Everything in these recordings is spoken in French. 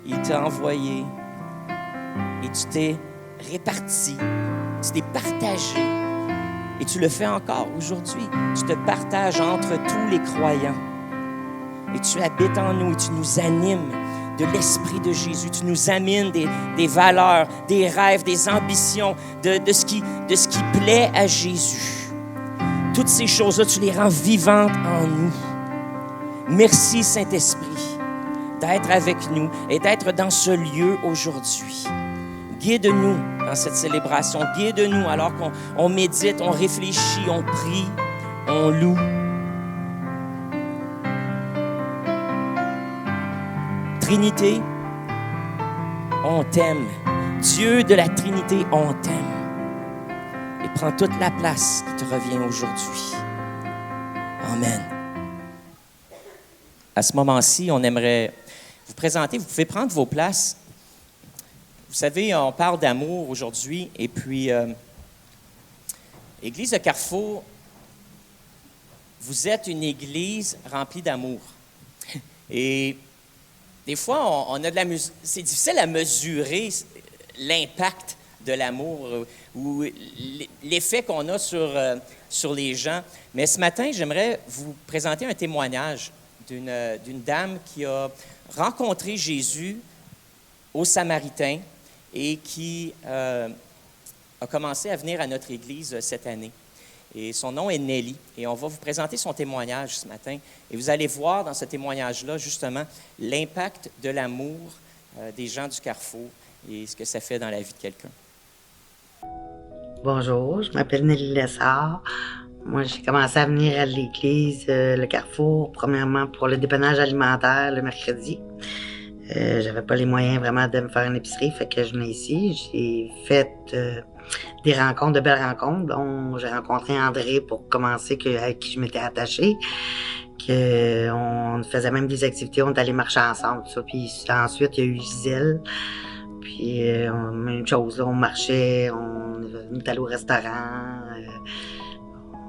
il t'a envoyé et tu t'es réparti, tu t'es partagé et tu le fais encore aujourd'hui. Tu te partages entre tous les croyants et tu habites en nous et tu nous animes de l'Esprit de Jésus. Tu nous amènes des valeurs, des rêves, des ambitions, de ce qui plaît à Jésus. Toutes ces choses-là, tu les rends vivantes en nous. Merci, Saint-Esprit, d'être avec nous et d'être dans ce lieu aujourd'hui. Guide-nous dans cette célébration. Guide-nous alors qu'on médite, on réfléchit, on prie, on loue. Trinité, on t'aime. Dieu de la Trinité, on t'aime. Et prends toute la place qui te revient aujourd'hui. Amen. À ce moment-ci, on aimerait vous présenter. Vous pouvez prendre vos places. Vous savez, on parle d'amour aujourd'hui. Et puis, Église de Carrefour, vous êtes une église remplie d'amour. Et des fois, on a c'est difficile à mesurer l'impact de l'amour ou l'effet qu'on a sur les gens. Mais ce matin, j'aimerais vous présenter un témoignage d'une dame qui a rencontré Jésus au Samaritain et qui a commencé à venir à notre église cette année. Et son nom est Nelly. Et on va vous présenter son témoignage ce matin. Et vous allez voir dans ce témoignage-là, justement, l'impact de l'amour des gens du Carrefour et ce que ça fait dans la vie de quelqu'un. Bonjour, je m'appelle Nelly Lessard. Moi, j'ai commencé à venir à l'église, le Carrefour, premièrement pour le dépannage alimentaire le mercredi. J'avais pas les moyens vraiment de me faire une épicerie, fait que je venais ici. J'ai fait des rencontres, de belles rencontres, dont j'ai rencontré André pour commencer, avec qui je m'étais attachée. On faisait même des activités, on est allé marcher ensemble, tout ça. Puis ensuite, il y a eu Gisèle. Puis même chose, là, on marchait, on est allé au restaurant.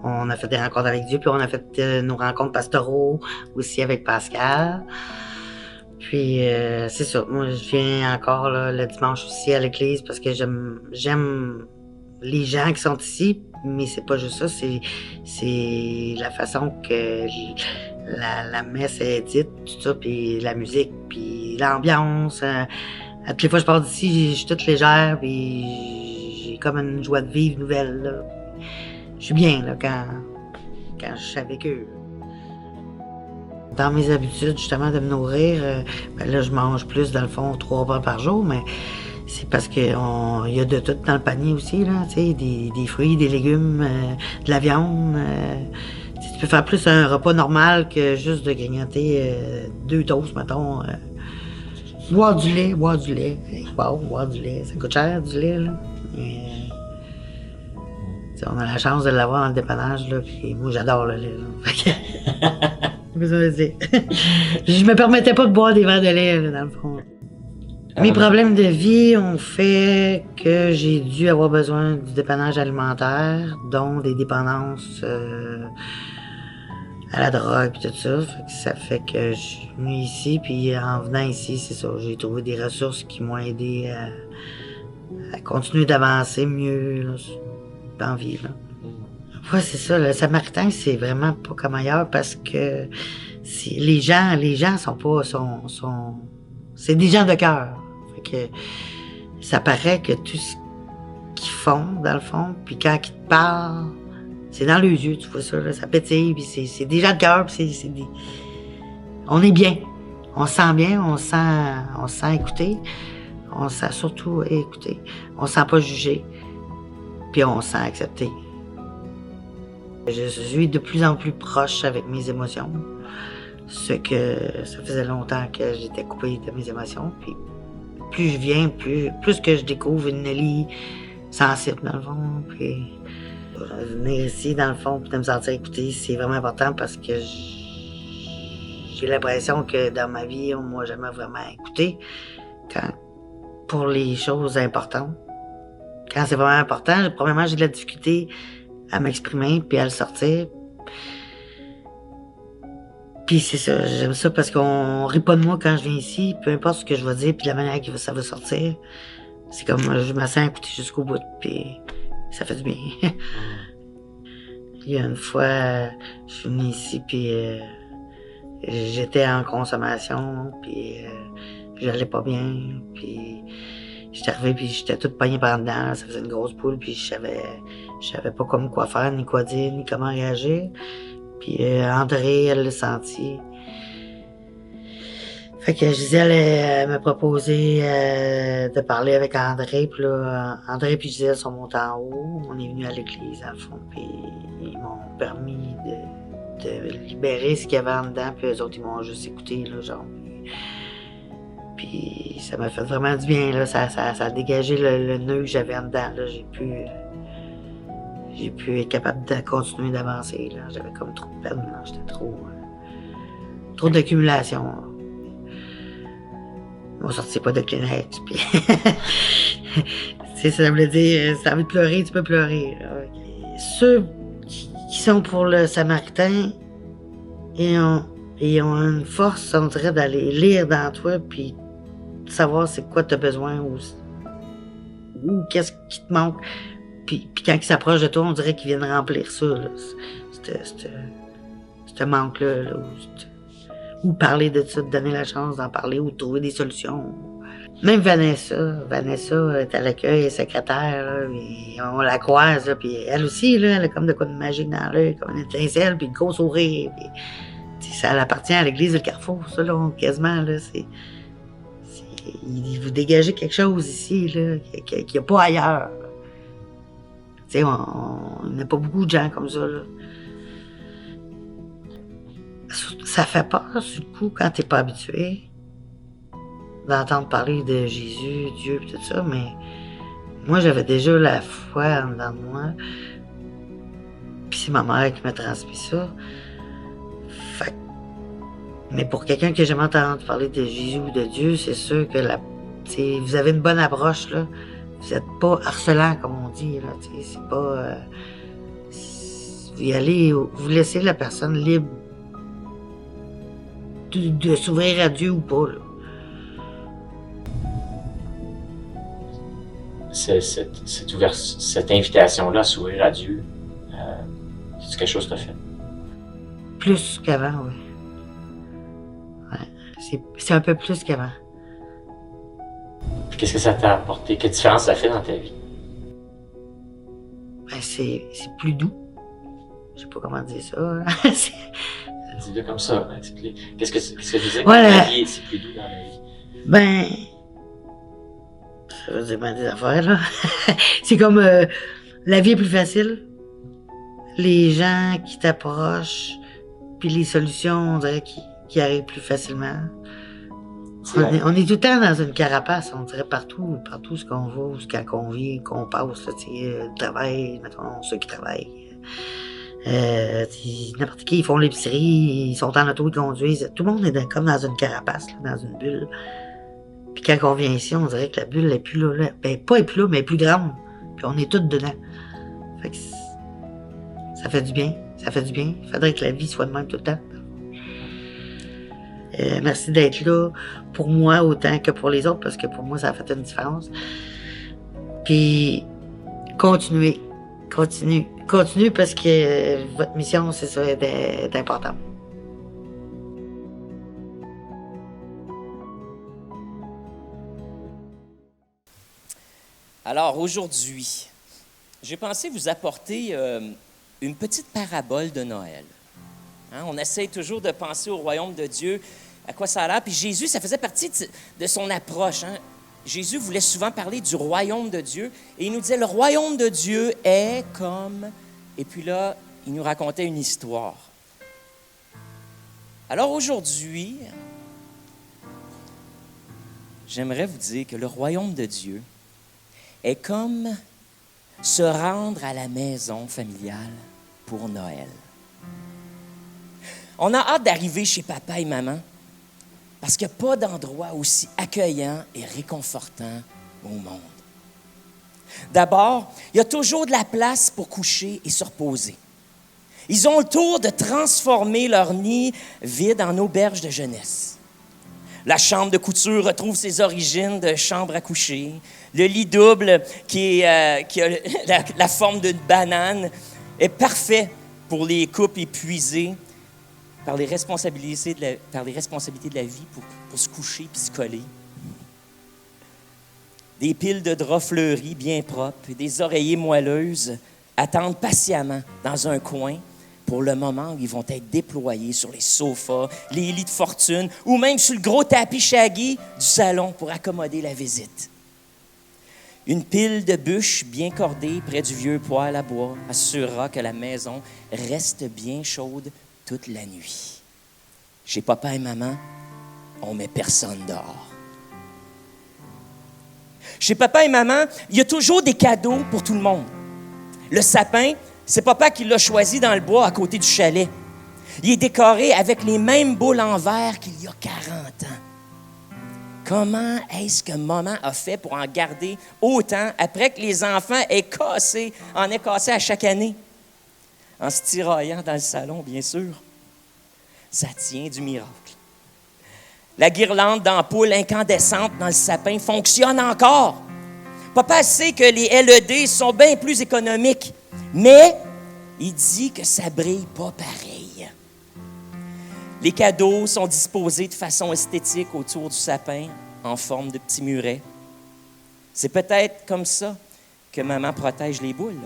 On a fait des rencontres avec Dieu, puis on a fait nos rencontres pastoraux aussi avec Pascal. Puis c'est ça, moi je viens encore là, le dimanche aussi à l'église parce que j'aime les gens qui sont ici, mais c'est pas juste ça, c'est la façon que la messe est dite, tout ça, puis la musique, puis l'ambiance. Toutes les fois que je pars d'ici, je suis toute légère, puis j'ai comme une joie de vivre nouvelle, là. Je suis bien là, quand je suis avec eux. Dans mes habitudes, justement, de me nourrir, là, je mange plus, dans le fond, 3 repas par jour, mais c'est parce qu'il y a de tout dans le panier aussi, là, tu sais, des fruits, des légumes, de la viande. Tu peux faire plus un repas normal que juste de grignoter 2 toasts, mettons. Boire du lait. Wow, boire du lait. Ça coûte cher, du lait, là. Mais, on a la chance de l'avoir dans le dépannage, là, puis moi, j'adore le lait, là. Je me permettais pas de boire des verres de lait, là, dans le fond. Mes problèmes de vie ont fait que j'ai dû avoir besoin du dépannage alimentaire, dont des dépendances à la drogue et tout ça. Ça fait que je suis venue ici, puis en venant ici, c'est ça, j'ai trouvé des ressources qui m'ont aidé à continuer d'avancer mieux là, dans la vie. Là. Ouais, c'est ça, le Samaritain, c'est vraiment pas comme ailleurs parce que les gens sont pas, c'est des gens de cœur. Fait que ça paraît que tout ce qu'ils font, dans le fond, puis quand ils te parlent, c'est dans les yeux, tu vois ça, là, ça pétille, puis c'est des gens de cœur, puis on est bien. On se sent bien, on se sent écouté, on se sent surtout écouté. On se sent pas jugé, puis on se sent accepté. Je suis de plus en plus proche avec mes émotions, ce que ça faisait longtemps que j'étais coupée de mes émotions, puis plus je viens, plus que je découvre une Nelly sensible, dans le fond, puis venir ici, dans le fond, puis de me sentir écoutée, c'est vraiment important parce que j'ai l'impression que dans ma vie, on m'a jamais vraiment écouté pour les choses importantes. Quand c'est vraiment important, premièrement, j'ai de la difficulté à m'exprimer puis à le sortir. Puis c'est ça, j'aime ça parce qu'on rit pas de moi quand je viens ici, peu importe ce que je vais dire, puis la manière que ça va sortir. C'est comme, je me sens écouter jusqu'au bout, puis ça fait du bien. Il y a une fois, je suis venu ici, puis j'étais en consommation, puis j'allais pas bien, puis j'étais arrivé, puis j'étais toute pognée par en dedans, ça faisait une grosse boule, puis je savais pas comme quoi faire, ni quoi dire, ni comment réagir. Puis André, elle l'a senti. Fait que Gisèle elle m'a proposé de parler avec André. Puis là, André et Gisèle sont montés en haut. On est venus à l'église, à fond. Puis ils m'ont permis de libérer ce qu'il y avait en dedans. Puis eux autres, ils m'ont juste écouté, là, genre. Puis ça m'a fait vraiment du bien, là. Ça a dégagé le nœud que j'avais en dedans, là. J'ai pu être capable de continuer d'avancer, là. J'avais comme trop de peine, là. J'étais trop d'accumulation, là. Ils m'ont sorti pas de Kleenex, puis... ça voulait dire, si t'as envie de pleurer, tu peux pleurer. Là. Ceux qui sont pour le Samaritain, ils ont une force, on dirait, d'aller lire dans toi, puis de savoir c'est quoi t'as besoin, ou qu'est-ce qui te manque. Puis quand ils s'approchent de toi, on dirait qu'ils viennent remplir ça, là. Ce manque-là, là, ou parler de ça, de donner la chance d'en parler, ou de trouver des solutions. Même Vanessa est à l'accueil, elle est secrétaire, là, puis on la croise, là, puis elle aussi, là, elle a comme de quoi de magique dans l'œil, comme une étincelle, puis le gros sourire, puis ça appartient à l'église du Carrefour, ça, là, quasiment, là, il vous dégagez quelque chose ici, là, qu'il n'y a pas ailleurs. Tu sais, on n'a pas beaucoup de gens comme ça, là. Ça fait peur, du coup, quand t'es pas habitué d'entendre parler de Jésus, Dieu, et tout ça, mais moi, j'avais déjà la foi en dedans de moi. Puis c'est ma mère qui m'a transmis ça. Fait... Mais pour quelqu'un qui n'a jamais entendu parler de Jésus ou de Dieu, c'est sûr que vous avez une bonne approche, là. Vous n'êtes pas harcelant, comme on dit, là. C'est pas... vous y allez, vous laissez la personne libre de s'ouvrir à Dieu ou pas, là. Cette invitation-là à s'ouvrir à Dieu, c'est quelque chose que tu as fait? Plus qu'avant, oui. Ouais. C'est un peu plus qu'avant. Qu'est-ce que ça t'a apporté? Quelle différence ça fait dans ta vie? Ben, c'est plus doux. Je sais pas comment dire ça. Dis-le comme ça, explique. Qu'est-ce que tu disais voilà. Dans la vie, c'est plus doux dans la vie? Ben, ça veut dire ben des affaires, là. C'est comme la vie est plus facile. Les gens qui t'approchent, puis les solutions, on dirait, qui arrivent plus facilement. On est tout le temps dans une carapace, on dirait partout ce qu'on va, ou quand on vit, qu'on passe, là, le travail, mettons, ceux qui travaillent. N'importe qui, ils font l'épicerie, ils sont en auto, ils conduisent. Tout le monde est comme dans une carapace, là, dans une bulle. Puis quand on vient ici, on dirait que la bulle n'est plus là. Ben, pas est plus là, mais elle est plus grande. Puis on est tous dedans. Fait que ça fait du bien. Ça fait du bien. Il faudrait que la vie soit de même tout le temps. Merci d'être là pour moi autant que pour les autres, parce que pour moi, ça a fait une différence. Puis, continuez parce que votre mission, c'est ça, est importante. Alors, aujourd'hui, j'ai pensé vous apporter une petite parabole de Noël. Hein, on essaie toujours de penser au royaume de Dieu, à quoi ça a l'air. Puis Jésus, ça faisait partie de son approche. Hein. Jésus voulait souvent parler du royaume de Dieu. Et il nous disait, le royaume de Dieu est comme... Et puis là, il nous racontait une histoire. Alors aujourd'hui, j'aimerais vous dire que le royaume de Dieu est comme se rendre à la maison familiale pour Noël. On a hâte d'arriver chez papa et maman parce qu'il n'y a pas d'endroit aussi accueillant et réconfortant au monde. D'abord, il y a toujours de la place pour coucher et se reposer. Ils ont le tour de transformer leur nid vide en auberge de jeunesse. La chambre de couture retrouve ses origines de chambre à coucher. Le lit double qui a la forme d'une banane est parfait pour les couples épuisés par les responsabilités de la vie pour se coucher puis se coller. Des piles de draps fleuris bien propres et des oreillers moelleuses attendent patiemment dans un coin pour le moment où ils vont être déployés sur les sofas, les lits de fortune ou même sur le gros tapis shaggy du salon pour accommoder la visite. Une pile de bûches bien cordée près du vieux poêle à bois assurera que la maison reste bien chaude toute la nuit. Chez papa et maman, on ne met personne dehors. Chez papa et maman, il y a toujours des cadeaux pour tout le monde. Le sapin, c'est papa qui l'a choisi dans le bois à côté du chalet. Il est décoré avec les mêmes boules en verre qu'il y a 40 ans. Comment est-ce que maman a fait pour en garder autant après que les enfants en aient cassé à chaque année? En se tiraillant dans le salon, bien sûr. Ça tient du miracle. La guirlande d'ampoules incandescentes dans le sapin fonctionne encore. Papa sait que les LED sont bien plus économiques, mais il dit que ça brille pas pareil. Les cadeaux sont disposés de façon esthétique autour du sapin, en forme de petits murets. C'est peut-être comme ça que maman protège les boules.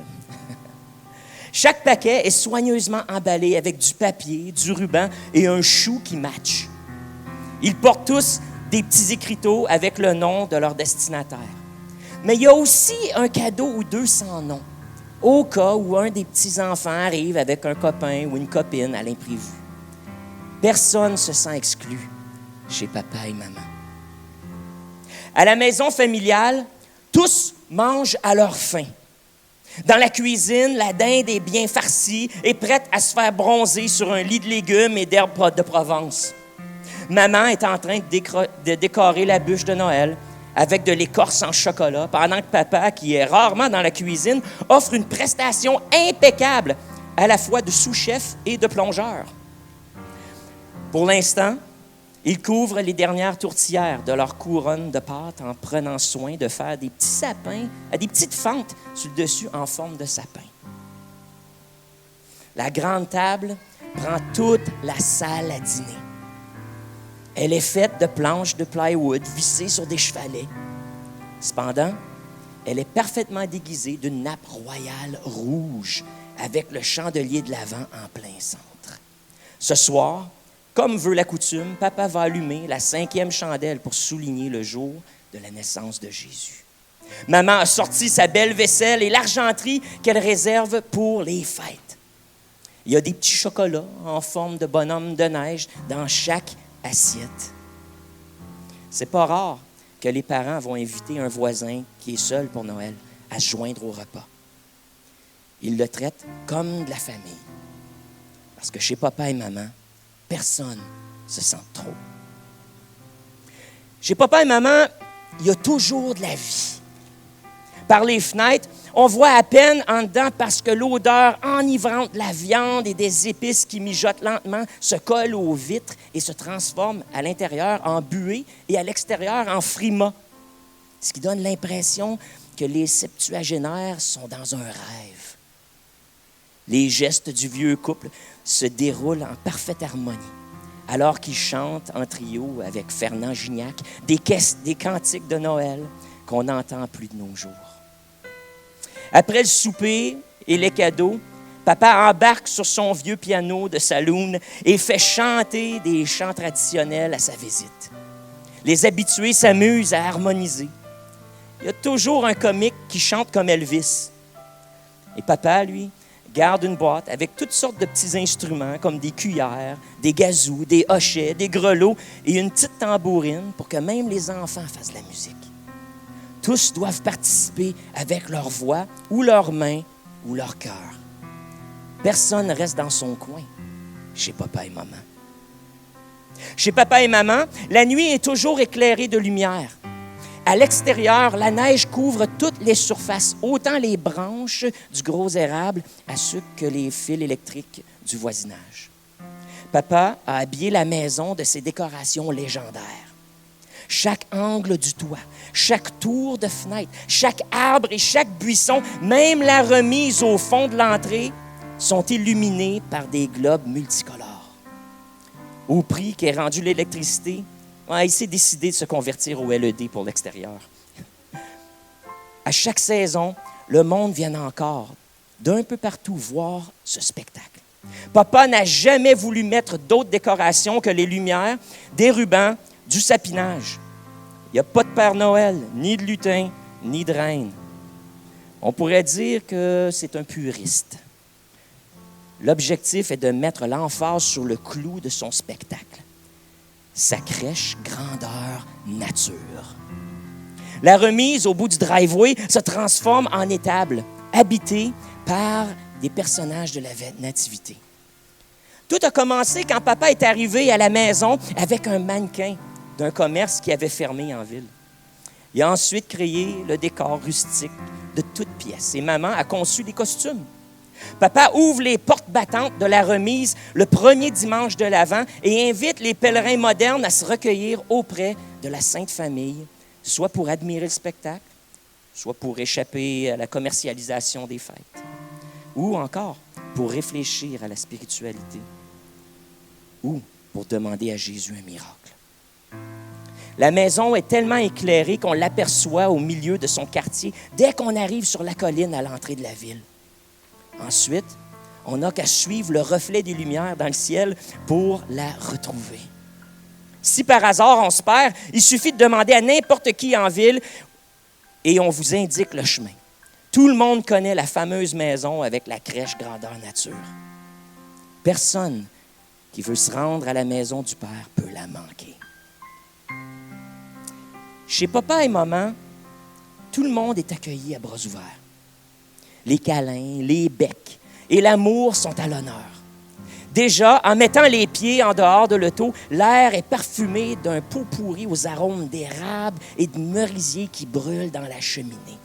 Chaque paquet est soigneusement emballé avec du papier, du ruban et un chou qui match. Ils portent tous des petits écriteaux avec le nom de leur destinataire. Mais il y a aussi un cadeau ou deux sans nom, au cas où un des petits-enfants arrive avec un copain ou une copine à l'imprévu. Personne ne se sent exclu chez papa et maman. À la maison familiale, tous mangent à leur faim. Dans la cuisine, la dinde est bien farcie et prête à se faire bronzer sur un lit de légumes et d'herbes de Provence. Maman est en train de décorer la bûche de Noël avec de l'écorce en chocolat, pendant que papa, qui est rarement dans la cuisine, offre une prestation impeccable, à la fois de sous-chef et de plongeur. Pour l'instant, ils couvrent les dernières tourtières de leur couronne de pâte en prenant soin de faire des petits sapins à des petites fentes sur le dessus en forme de sapin. La grande table prend toute la salle à dîner. Elle est faite de planches de plywood vissées sur des chevalets. Cependant, elle est parfaitement déguisée d'une nappe royale rouge avec le chandelier de l'Avent en plein centre. Ce soir, comme veut la coutume, papa va allumer la 5e chandelle pour souligner le jour de la naissance de Jésus. Maman a sorti sa belle vaisselle et l'argenterie qu'elle réserve pour les fêtes. Il y a des petits chocolats en forme de bonhomme de neige dans chaque assiette. C'est pas rare que les parents vont inviter un voisin qui est seul pour Noël à se joindre au repas. Ils le traitent comme de la famille. Parce que chez papa et maman, personne ne se sent trop. Chez papa et maman, il y a toujours de la vie. Par les fenêtres, on voit à peine en dedans parce que l'odeur enivrante de la viande et des épices qui mijotent lentement se colle aux vitres et se transforme à l'intérieur en buée et à l'extérieur en frima. Ce qui donne l'impression que les septuagénaires sont dans un rêve. Les gestes du vieux couple se déroulent en parfaite harmonie, alors qu'ils chantent en trio avec Fernand Gignac des cantiques de Noël qu'on n'entend plus de nos jours. Après le souper et les cadeaux, papa embarque sur son vieux piano de saloon et fait chanter des chants traditionnels à sa visite. Les habitués s'amusent à harmoniser. Il y a toujours un comique qui chante comme Elvis. Et papa, lui, garde une boîte avec toutes sortes de petits instruments comme des cuillères, des gazous, des hochets, des grelots et une petite tambourine pour que même les enfants fassent de la musique. Tous doivent participer avec leur voix ou leurs mains ou leur cœur. Personne ne reste dans son coin chez papa et maman. Chez papa et maman, la nuit est toujours éclairée de lumière. À l'extérieur, la neige couvre toutes les surfaces, autant les branches du gros érable à ceux que les fils électriques du voisinage. Papa a habillé la maison de ses décorations légendaires. Chaque angle du toit, chaque tour de fenêtre, chaque arbre et chaque buisson, même la remise au fond de l'entrée, sont illuminés par des globes multicolores. Au prix qu'est rendu l'électricité, il s'est décidé de se convertir au LED pour l'extérieur. À chaque saison, le monde vient encore d'un peu partout voir ce spectacle. Papa n'a jamais voulu mettre d'autres décorations que les lumières, des rubans, du sapinage. Il n'y a pas de Père Noël, ni de lutin, ni de reine. On pourrait dire que c'est un puriste. L'objectif est de mettre l'emphase sur le clou de son spectacle. Sa crèche grandeur nature. La remise au bout du driveway se transforme en étable, habitée par des personnages de la nativité. Tout a commencé quand papa est arrivé à la maison avec un mannequin d'un commerce qui avait fermé en ville. Il a ensuite créé le décor rustique de toutes pièces et maman a conçu les costumes. Papa ouvre les portes battantes de la remise le premier dimanche de l'Avent et invite les pèlerins modernes à se recueillir auprès de la Sainte Famille, soit pour admirer le spectacle, soit pour échapper à la commercialisation des fêtes, ou encore pour réfléchir à la spiritualité, ou pour demander à Jésus un miracle. La maison est tellement éclairée qu'on l'aperçoit au milieu de son quartier dès qu'on arrive sur la colline à l'entrée de la ville. Ensuite, on n'a qu'à suivre le reflet des lumières dans le ciel pour la retrouver. Si par hasard on se perd, il suffit de demander à n'importe qui en ville et on vous indique le chemin. Tout le monde connaît la fameuse maison avec la crèche grandeur nature. Personne qui veut se rendre à la maison du Père peut la manquer. Chez papa et maman, tout le monde est accueilli à bras ouverts. Les câlins, les becs et l'amour sont à l'honneur. Déjà, en mettant les pieds en dehors de l'auto, l'air est parfumé d'un pot pourri aux arômes d'érable et de merisier qui brûlent dans la cheminée.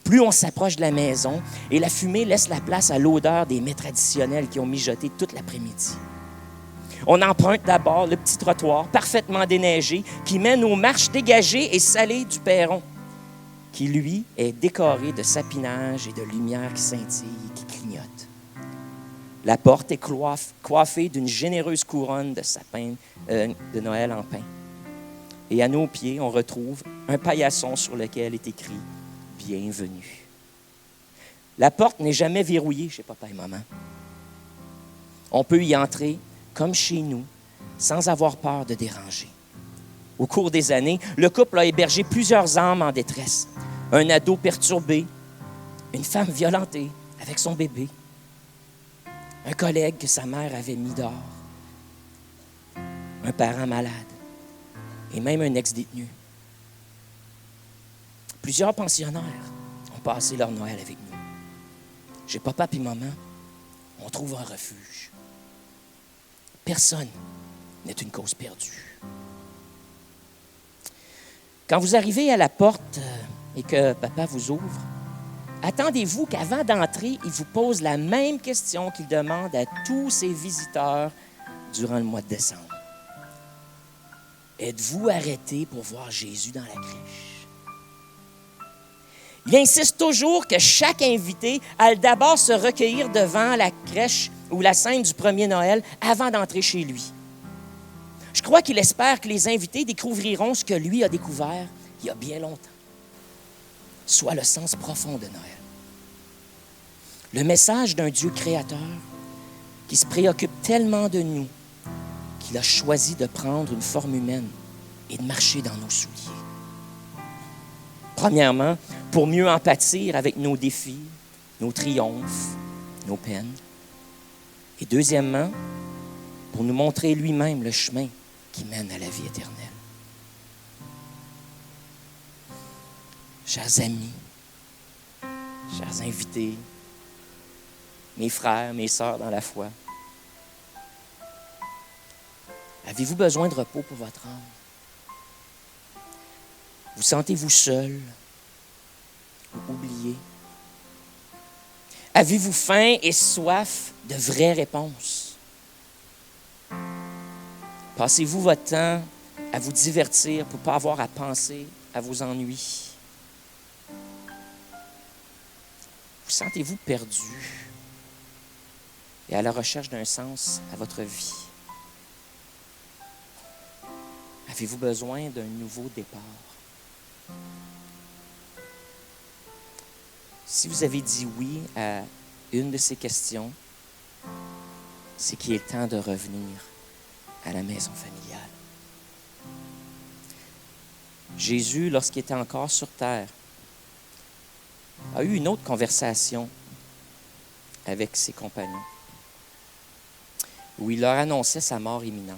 Plus on s'approche de la maison et la fumée laisse la place à l'odeur des mets traditionnels qui ont mijoté toute l'après-midi. On emprunte d'abord le petit trottoir parfaitement déneigé qui mène aux marches dégagées et salées du perron, qui, lui, est décoré de sapinage et de lumière qui scintille et qui clignote. La porte est coiffée d'une généreuse couronne de sapin de Noël en pin. Et à nos pieds, on retrouve un paillasson sur lequel est écrit « Bienvenue ». La porte n'est jamais verrouillée chez papa et maman. On peut y entrer comme chez nous, sans avoir peur de déranger. Au cours des années, le couple a hébergé plusieurs âmes en détresse. Un ado perturbé, une femme violentée avec son bébé, un collègue que sa mère avait mis dehors, un parent malade et même un ex-détenu. Plusieurs pensionnaires ont passé leur Noël avec nous. Chez papa et maman, on trouve un refuge. Personne n'est une cause perdue. Quand vous arrivez à la porte et que papa vous ouvre, attendez-vous qu'avant d'entrer, il vous pose la même question qu'il demande à tous ses visiteurs durant le mois de décembre. Êtes-vous arrêté pour voir Jésus dans la crèche? Il insiste toujours que chaque invité a d'abord se recueillir devant la crèche ou la scène du premier Noël avant d'entrer chez lui. Je crois qu'il espère que les invités découvriront ce que lui a découvert il y a bien longtemps, soit le sens profond de Noël. Le message d'un Dieu créateur qui se préoccupe tellement de nous qu'il a choisi de prendre une forme humaine et de marcher dans nos souliers. Premièrement, pour mieux en pâtir avec nos défis, nos triomphes, nos peines. Et deuxièmement, pour nous montrer lui-même le chemin qui mène à la vie éternelle. Chers amis, chers invités, mes frères, mes sœurs dans la foi, avez-vous besoin de repos pour votre âme? Vous sentez-vous seul ou oublié? Avez-vous faim et soif de vraies réponses? Passez-vous votre temps à vous divertir pour ne pas avoir à penser à vos ennuis? Vous sentez-vous perdu et à la recherche d'un sens à votre vie? Avez-vous besoin d'un nouveau départ? Si vous avez dit oui à une de ces questions, c'est qu'il est temps de revenir à la maison familiale. Jésus, lorsqu'il était encore sur terre, a eu une autre conversation avec ses compagnons, où il leur annonçait sa mort imminente.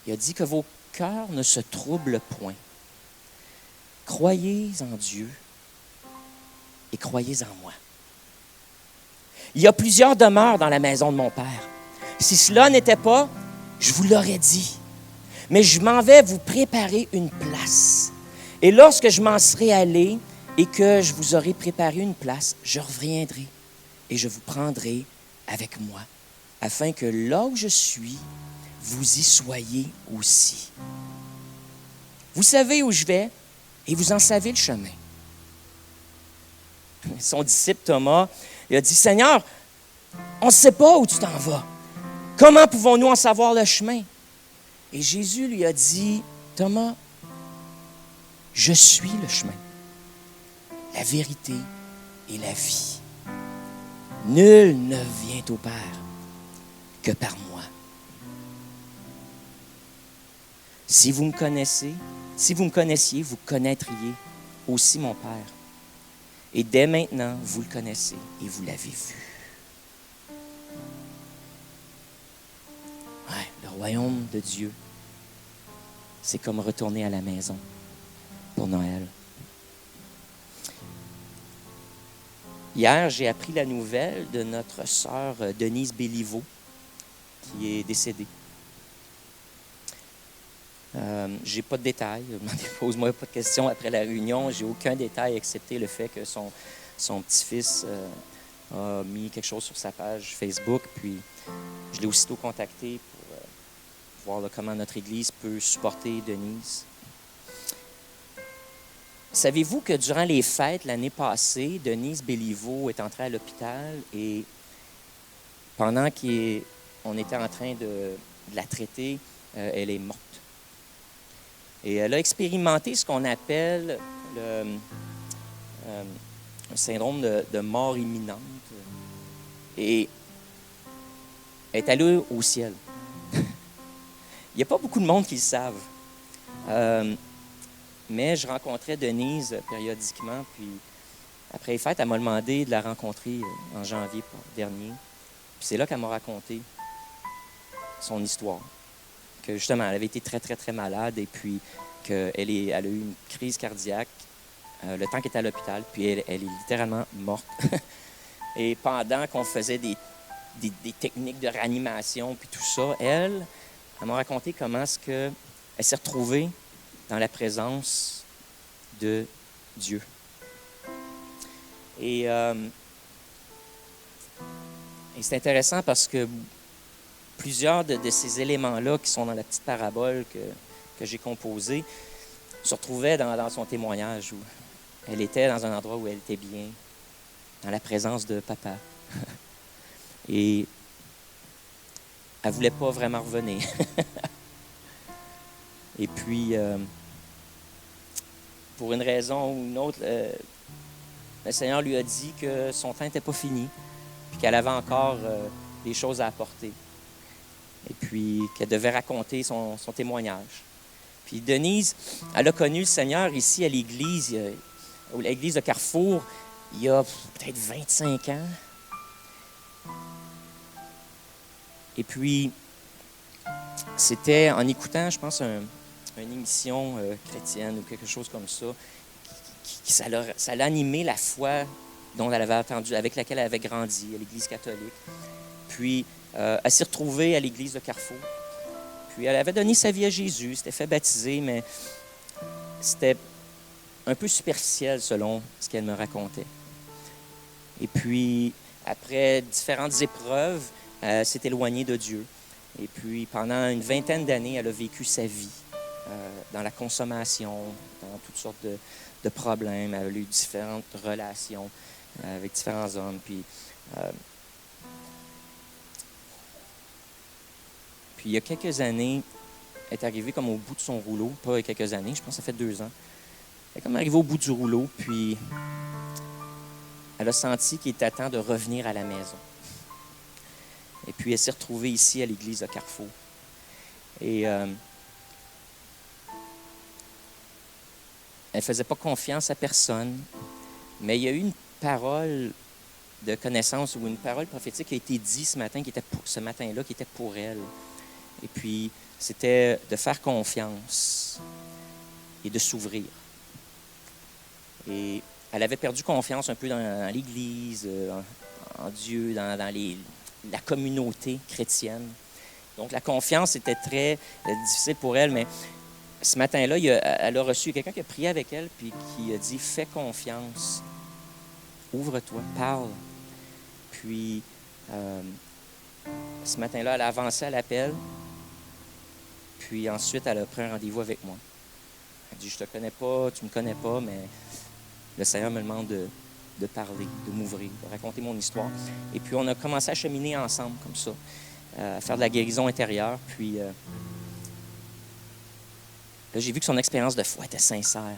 Il a dit que vos cœurs ne se troublent point. Croyez en Dieu et croyez en moi. Il y a plusieurs demeures dans la maison de mon Père. Si cela n'était pas, je vous l'aurais dit. Mais je m'en vais vous préparer une place. Et lorsque je m'en serai allé et que je vous aurai préparé une place, je reviendrai et je vous prendrai avec moi, afin que là où je suis, vous y soyez aussi. Vous savez où je vais et vous en savez le chemin. Son disciple Thomas, il a dit, « Seigneur, on ne sait pas où tu t'en vas. Comment pouvons-nous en savoir le chemin? » Et Jésus lui a dit, « Thomas, je suis le chemin, la vérité et la vie. Nul ne vient au Père que par moi. Si vous me connaissiez, vous connaîtriez aussi mon Père. Et dès maintenant, vous le connaissez et vous l'avez vu. » Ouais, le royaume de Dieu, c'est comme retourner à la maison pour Noël. Hier, j'ai appris la nouvelle de notre sœur Denise Béliveau, qui est décédée. J'ai pas de détails. Pose-moi pas de questions après la réunion. J'ai aucun détail excepté le fait que son petit-fils a mis quelque chose sur sa page Facebook. Puis je l'ai aussitôt contacté pour voir comment notre Église peut supporter Denise. Savez-vous que durant les fêtes l'année passée, Denise Béliveau est entrée à l'hôpital et pendant qu'on était en train de la traiter, elle est morte. Et elle a expérimenté ce qu'on appelle un syndrome de mort imminente. Et elle est allée au ciel. Il n'y a pas beaucoup de monde qui le savent. Mais je rencontrais Denise périodiquement. Puis après les fêtes, elle m'a demandé de la rencontrer en janvier dernier. Puis c'est là qu'elle m'a raconté son histoire. Que justement, elle avait été très, très, très malade et puis qu'elle a eu une crise cardiaque le temps qu'elle était à l'hôpital, puis elle est littéralement morte. Et pendant qu'on faisait des techniques de réanimation puis tout ça, elle m'a raconté comment est-ce qu'elle s'est retrouvée dans la présence de Dieu. Et c'est intéressant parce que plusieurs de ces éléments-là qui sont dans la petite parabole que j'ai composée se retrouvaient dans son témoignage où elle était dans un endroit où elle était bien, dans la présence de papa. Et elle ne voulait pas vraiment revenir. Et puis, pour une raison ou une autre, le Seigneur lui a dit que son temps n'était pas fini, puis qu'elle avait encore des choses à apporter. Et puis qu'elle devait raconter son témoignage. Puis Denise, elle a connu le Seigneur ici à l'église de Carrefour, il y a peut-être 25 ans. Et puis, c'était en écoutant, je pense, une émission chrétienne ou quelque chose comme ça, ça l'a animé la foi dont elle avait entendu, avec laquelle elle avait grandi à l'Église catholique. Puis, elle s'est retrouvée à l'église de Carrefour. Puis, elle avait donné sa vie à Jésus, s'était fait baptiser, mais c'était un peu superficiel selon ce qu'elle me racontait. Et puis, après différentes épreuves, elle s'est éloignée de Dieu. Et puis, pendant une vingtaine d'années, elle a vécu sa vie dans la consommation, dans toutes sortes de problèmes. Elle a eu différentes relations avec différents hommes. Puis, il y a quelques années, elle est arrivée comme au bout de son rouleau. Pas il y a quelques années, je pense que ça fait 2 ans. Elle est comme arrivée au bout du rouleau, puis elle a senti qu'il était temps de revenir à la maison. Et puis, elle s'est retrouvée ici à l'église de Carrefour. Et elle ne faisait pas confiance à personne, mais il y a eu une parole de connaissance ou une parole prophétique qui a été dite ce matin-là, qui était pour elle. Et puis, c'était de faire confiance et de s'ouvrir. Et elle avait perdu confiance un peu dans l'Église, en Dieu, dans la communauté chrétienne. Donc, la confiance était très difficile pour elle, mais ce matin-là, elle a reçu quelqu'un qui a prié avec elle, puis qui a dit « Fais confiance, ouvre-toi, parle ». Puis, ce matin-là, elle a avancé à l'appel, puis ensuite, elle a pris un rendez-vous avec moi. Elle dit « Je te connais pas, tu me connais pas, mais le Seigneur me demande de parler, de m'ouvrir, de raconter mon histoire. » Et puis, on a commencé à cheminer ensemble, comme ça, à faire de la guérison intérieure. Puis, là, j'ai vu que son expérience de foi était sincère.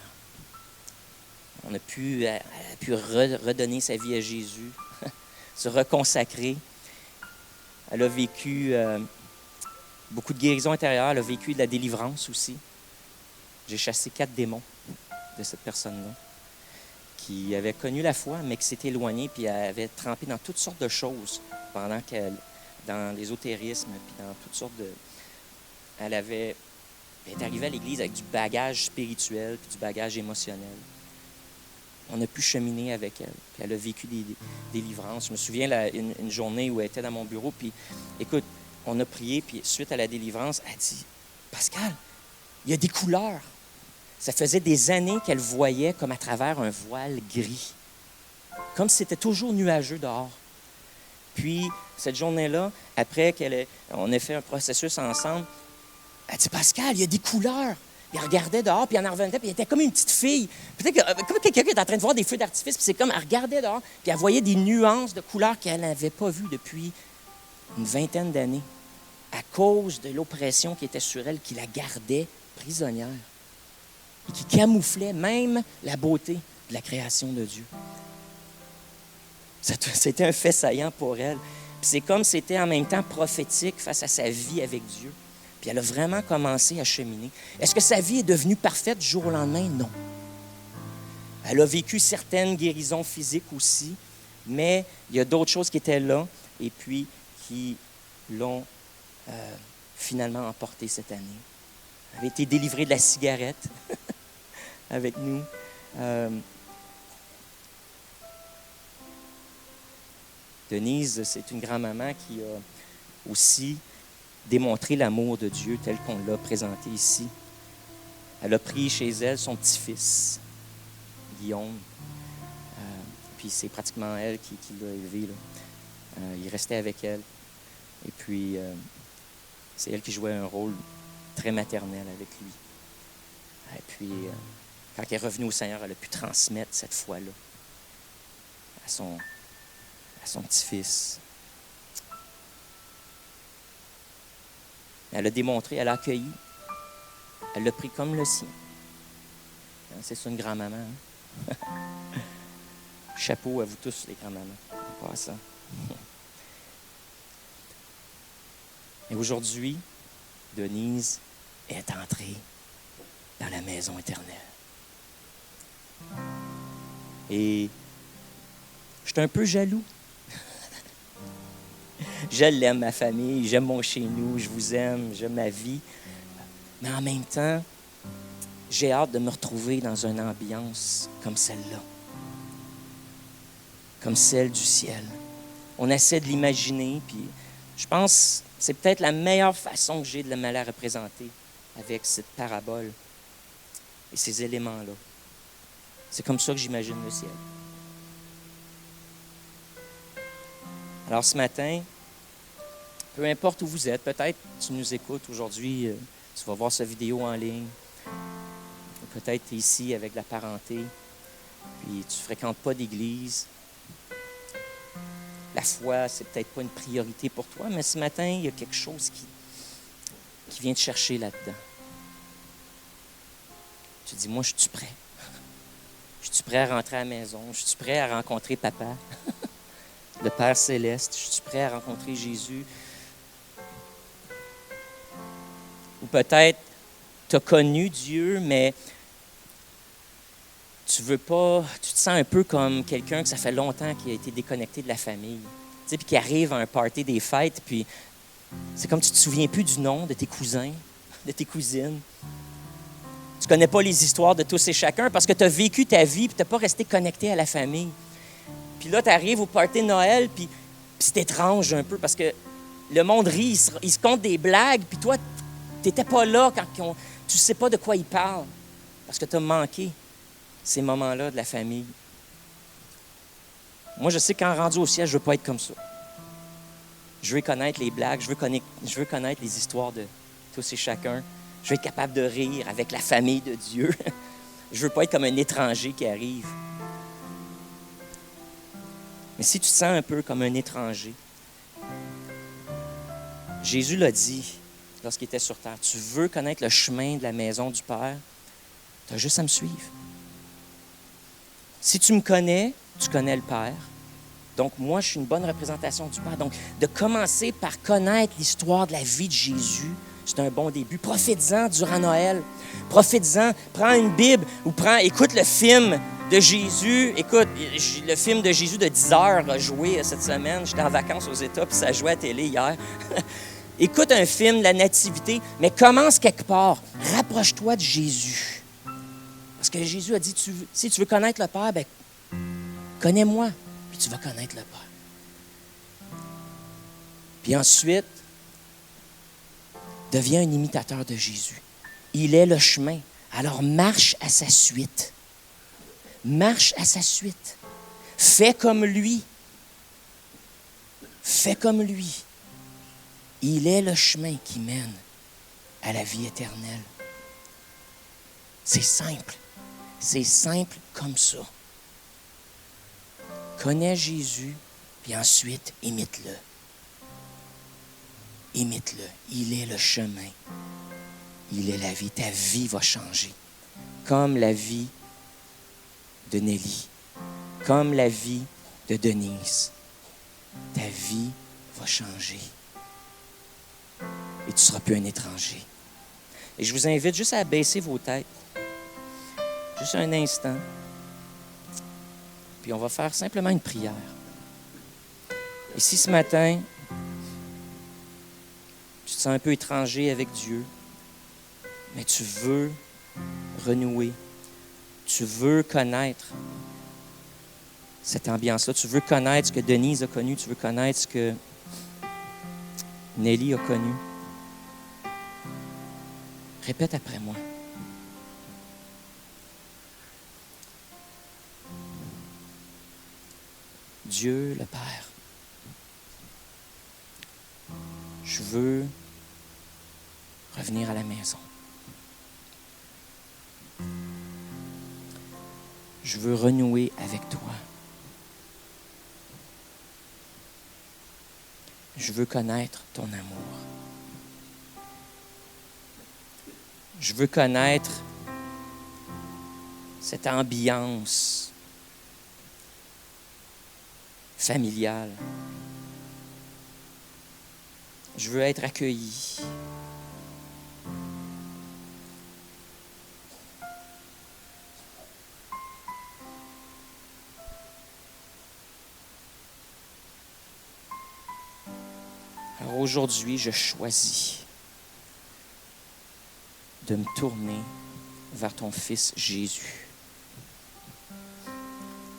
Elle a pu redonner sa vie à Jésus, se reconsacrer. Elle a vécu beaucoup de guérison intérieure. Elle a vécu de la délivrance aussi. J'ai chassé 4 démons de cette personne-là, qui avait connu la foi, mais qui s'était éloignée, puis elle avait trempé dans toutes sortes de choses pendant qu'elle, dans l'ésotérisme, puis dans toutes sortes de... Elle est arrivée à l'Église avec du bagage spirituel, puis du bagage émotionnel. On a pu cheminer avec elle, puis elle a vécu des délivrances. Je me souviens une journée où elle était dans mon bureau, puis écoute, on a prié, puis suite à la délivrance, elle dit « Pascal, il y a des couleurs. » Ça faisait des années qu'elle voyait comme à travers un voile gris, comme si c'était toujours nuageux dehors. Puis, cette journée-là, après on ait fait un processus ensemble, elle dit « Pascal, il y a des couleurs. » Puis elle regardait dehors, puis elle en revenait, puis elle était comme une petite fille. Peut-être comme quelqu'un qui est en train de voir des feux d'artifice, puis c'est comme, elle regardait dehors, puis elle voyait des nuances de couleurs qu'elle n'avait pas vues depuis une vingtaine d'années, à cause de l'oppression qui était sur elle, qui la gardait prisonnière et qui camouflait même la beauté de la création de Dieu. C'était un fait saillant pour elle. Puis c'est comme c'était en même temps prophétique face à sa vie avec Dieu. Puis elle a vraiment commencé à cheminer. Est-ce que sa vie est devenue parfaite du jour au lendemain? Non. Elle a vécu certaines guérisons physiques aussi, mais il y a d'autres choses qui étaient là et puis qui l'ont finalement emportée cette année. Elle avait été délivrée de la cigarette avec nous. Denise, c'est une grand-maman qui a aussi démontré l'amour de Dieu tel qu'on l'a présenté ici. Elle a pris chez elle son petit-fils, Guillaume. Puis c'est pratiquement elle qui l'a élevé, là. Il restait avec elle. Et puis, c'est elle qui jouait un rôle très maternel avec lui. Et puis, quand elle est revenue au Seigneur, elle a pu transmettre cette foi-là à son petit-fils. Elle a démontré, elle a accueilli, elle l'a pris comme le sien. C'est ça une grand-maman. Hein? Chapeau à vous tous, les grands-mamans. Pas ça. Et aujourd'hui, Denise est entrée dans la maison éternelle. Et je suis un peu jaloux. Je l'aime, ma famille, j'aime mon chez-nous, je vous aime, j'aime ma vie. Mais en même temps, j'ai hâte de me retrouver dans une ambiance comme celle-là, comme celle du ciel. On essaie de l'imaginer, puis je pense que c'est peut-être la meilleure façon que j'ai de me la représenter avec cette parabole. et ces éléments-là. C'est comme ça que j'imagine le ciel. Alors ce matin, peu importe où vous êtes, peut-être tu nous écoutes aujourd'hui, tu vas voir cette vidéo en ligne, ou peut-être tu es ici avec la parenté, puis tu ne fréquentes pas d'église. La foi, c'est peut-être pas une priorité pour toi, mais ce matin, il y a quelque chose qui vient te chercher là-dedans. Tu te dis, moi, je suis prêt. Je suis prêt à rentrer à la maison. Je suis prêt à rencontrer Papa, le Père Céleste. Je suis prêt à rencontrer Jésus. Ou peut-être, tu as connu Dieu, mais tu veux pas, tu te sens un peu comme quelqu'un que ça fait longtemps qui a été déconnecté de la famille. Tu sais, puis qui arrive à un party des fêtes, puis c'est comme tu te souviens plus du nom de tes cousins, de tes cousines. Tu connais pas les histoires de tous et chacun parce que tu as vécu ta vie, puis tu n'as pas resté connecté à la famille. Puis là, tu arrives au party de Noël, puis c'est étrange un peu parce que le monde rit, il se compte des blagues, puis toi, tu n'étais pas là quand tu ne sais pas de quoi ils parlent parce que tu as manqué ces moments-là de la famille. Moi, je sais qu'en rendu au ciel, je ne veux pas être comme ça. Je veux connaître les blagues, je veux connaître les histoires de tous et chacun. Je veux être capable de rire avec la famille de Dieu. Je ne veux pas être comme un étranger qui arrive. Mais si tu te sens un peu comme un étranger, Jésus l'a dit lorsqu'il était sur terre. Tu veux connaître le chemin de la maison du Père, tu as juste à me suivre. Si tu me connais, tu connais le Père. Donc, moi, je suis une bonne représentation du Père. Donc, de commencer par connaître l'histoire de la vie de Jésus, c'est un bon début. Profites-en durant Noël. Profites-en. Prends une Bible ou écoute le film de Jésus. Écoute, le film de Jésus de 10 heures a joué cette semaine. J'étais en vacances aux États, puis ça jouait à la télé hier. Écoute un film de la Nativité, mais commence quelque part. Rapproche-toi de Jésus. Parce que Jésus a dit, si tu veux connaître le Père, bien, connais-moi, puis tu vas connaître le Père. Puis ensuite, deviens un imitateur de Jésus. Il est le chemin. Alors marche à sa suite. Marche à sa suite. Fais comme lui. Fais comme lui. Il est le chemin qui mène à la vie éternelle. C'est simple. C'est simple comme ça. Connais Jésus, puis ensuite, imite-le. Imite-le. Il est le chemin. Il est la vie. Ta vie va changer. Comme la vie de Nelly. Comme la vie de Denise. Ta vie va changer. Et tu ne seras plus un étranger. Et je vous invite juste à baisser vos têtes. Juste un instant. Puis on va faire simplement une prière. Et si ce matin, tu te sens un peu étranger avec Dieu, mais tu veux renouer, tu veux connaître cette ambiance-là, tu veux connaître ce que Denise a connu, tu veux connaître ce que Nelly a connu. Répète après moi. Dieu le Père, je veux revenir à la maison. Je veux renouer avec toi. Je veux connaître ton amour. Je veux connaître cette ambiance familiale. Je veux être accueilli. Alors aujourd'hui, je choisis de me tourner vers ton Fils Jésus.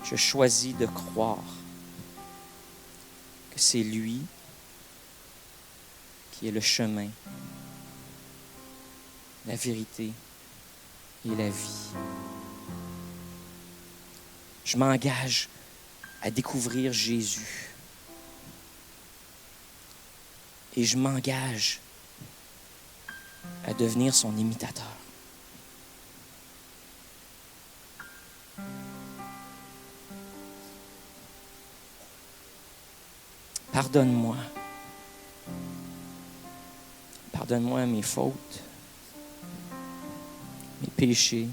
Je choisis de croire que c'est lui qui est le chemin, la vérité et la vie. Je m'engage à découvrir Jésus. Et je m'engage à devenir son imitateur. Pardonne-moi. Pardonne-moi mes fautes, mes péchés,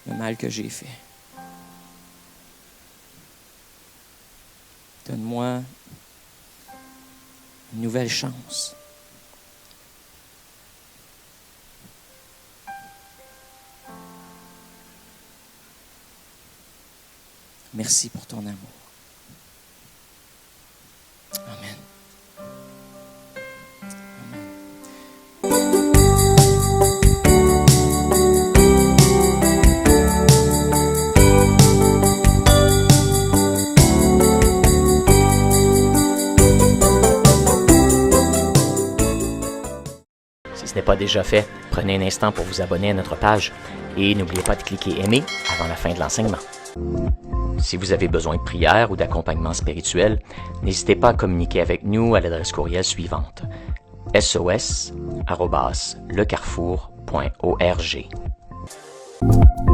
le mal que j'ai fait. Donne-moi une nouvelle chance. Merci pour ton amour. Amen. Si ce n'est pas déjà fait, prenez un instant pour vous abonner à notre page et n'oubliez pas de cliquer aimer avant la fin de l'enseignement. Si vous avez besoin de prière ou d'accompagnement spirituel, n'hésitez pas à communiquer avec nous à l'adresse courriel suivante: sos@lecarrefour.org.